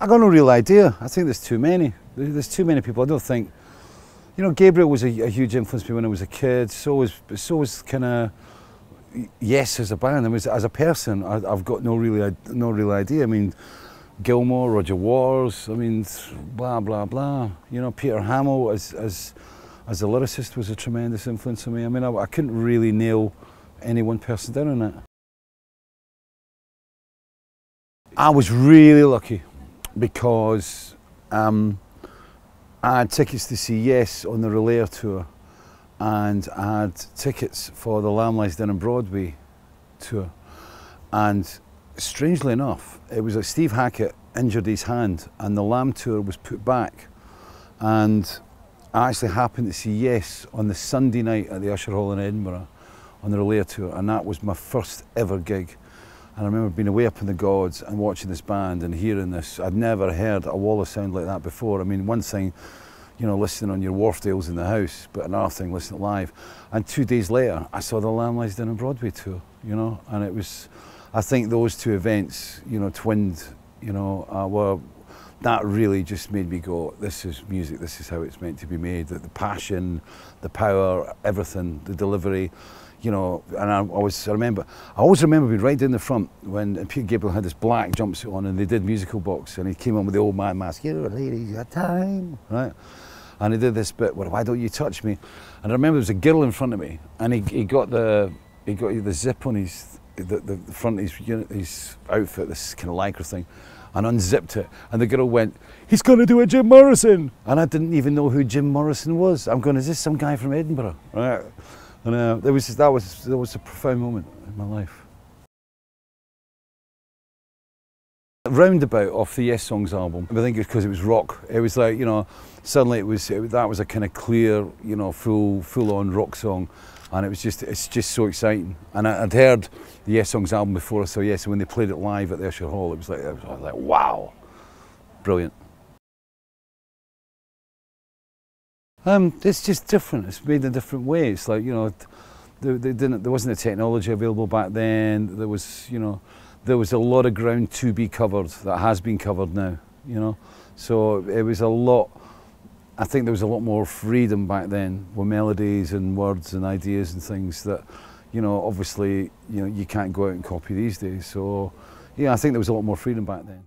I got no real idea. I think there's too many. There's too many people. I don't think, you know, Gabriel was a huge influence on me when I was a kid. So was kind of Yes as a band. I mean, as a person, I've got no real idea. I mean, Gilmour, Roger Waters. I mean, blah blah blah. You know, Peter Hamill as a lyricist was a tremendous influence on me. I mean, I couldn't really nail any one person down on it. I was really lucky because I had tickets to see Yes on the Relayer tour, and I had tickets for the Lamb Lies Down on Broadway tour. And strangely enough, it was like Steve Hackett injured his hand and the Lamb tour was put back. And I actually happened to see Yes on the Sunday night at the Usher Hall in Edinburgh on the Relayer tour, and that was my first ever gig. And I remember being away up in the Gods and watching this band and hearing this. I'd never heard a wall of sound like that before. I mean, one thing, you know, listening on your Wharfdales in the house, but another thing, listening live. And 2 days later, I saw the Lamb Lies Down on Broadway tour, you know, and it was, I think those two events, you know, twinned, you know, that really just made me go, this is music, this is how it's meant to be made. The passion, the power, everything, the delivery. You know, and I always remember being right down the front when Peter Gabriel had this black jumpsuit on and they did Musical Box, and he came on with the old man mask, "You're a lady, you got time," right? And he did this bit, "Well, why don't you touch me?" And I remember there was a girl in front of me, and he got the zip on the front of his outfit, this kind of lycra thing, and unzipped it, and the girl went, "He's going to do a Jim Morrison," and I didn't even know who Jim Morrison was. I'm going, "Is this some guy from Edinburgh?" Right? And that was a profound moment in my life. Roundabout off the Yes Songs album, I think it was because it was rock. It was like, you know, suddenly that was a kind of clear, you know, full-on rock song, and it's just so exciting. And I'd heard the Yes Songs album before I saw Yes, and when they played it live at the Usher Hall, I was like, wow, brilliant. It's just different. It's made in a different way. It's like, you know, there wasn't the technology available back then. There was, you know, there was a lot of ground to be covered that has been covered now, you know. So it was a lot, I think there was a lot more freedom back then with melodies and words and ideas and things that, you know, obviously, you know, you can't go out and copy these days. So, yeah, I think there was a lot more freedom back then.